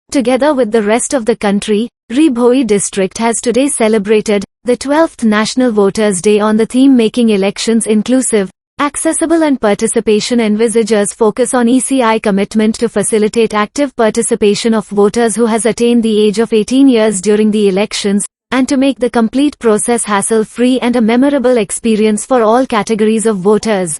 Together with the rest of the country, Ri-Bhoi District has today celebrated the 12th National Voters' Day on the theme Making Elections Inclusive, Accessible and Participation envisages focus on ECI commitment to facilitate active participation of voters who has attained the age of 18 years during the elections, and to make the complete process hassle-free and a memorable experience for all categories of voters.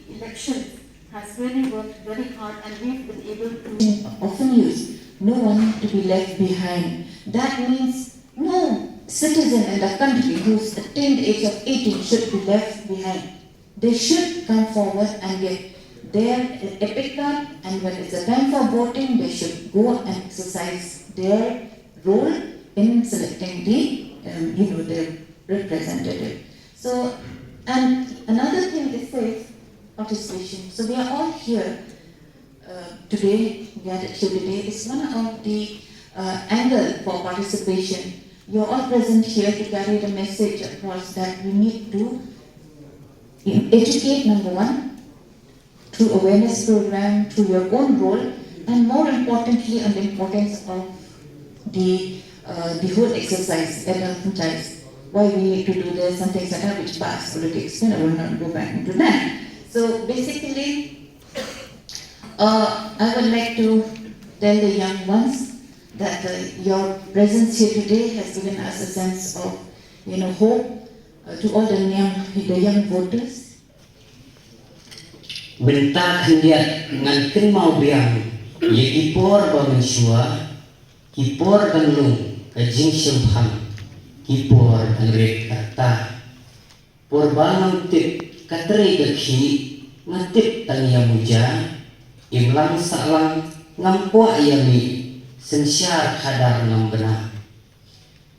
The election has really worked very hard and we've been able to often use no one to be left behind. That means no citizen in the country who's attained the age of 18 should be left behind. They should come forward and get their epic card, and when it's a time for voting, they should go and exercise their role in selecting the representative. So, and another thing is safe participation. So we are all here today. Gathered here today is one of the angle for participation. You are all present here to carry the message across that we need to educate, number one, through awareness program, through your own role, and more importantly, on the importance of the whole exercise, advertise why we need to do this and things like that, which past politics, I will not go back into that. So basically, I would like to tell the young ones that your presence here today has given us a sense of, hope to all the young voters. Bentak hendak nganken mau biang, ye kipor bangensua, kipor kanlung, kajing sempang, kipor kanret kata, por bangang tip kateri kaki, ngatip tania muja, imlang salang ngampo ayami, sensyar kadar nambena,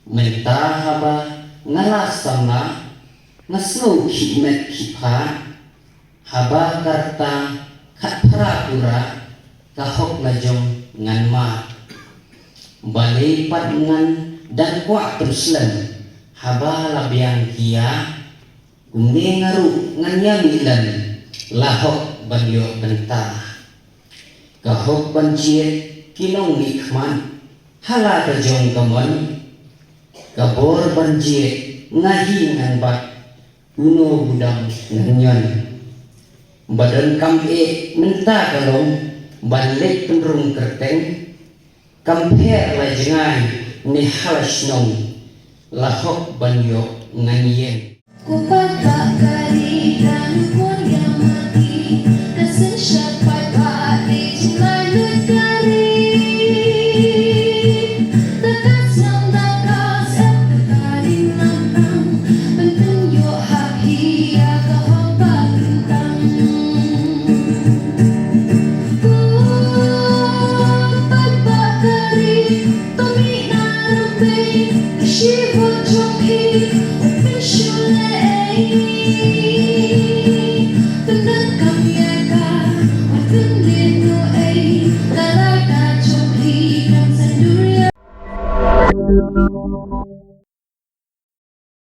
mentah haba ngalas sama, ngaslo kimet kipa, haba karta kat prapura kahok najong nganma balai pat ngan dan kuat teruslan haba labiang kia unge ngaru ngan yamilan lahok banyo benta kahok banjie kinong nikman hala kajong kaman kabor banjie ngahi ngan bat uno budang nganyon badan kampe menta kalong balik penrung kerteng kamper lajengai ni halas nong lahok banyo nganyen kupaka kari dan kuya mati kesensyat pai pati cinai negari dekat sang dakas terkari lambang pentunjuk hak hia kahok bagentang kupaka kari tomi narumbe shivo chokhi Shulei Tenang kami akan Waktu linu Darah kacau Hikan senduria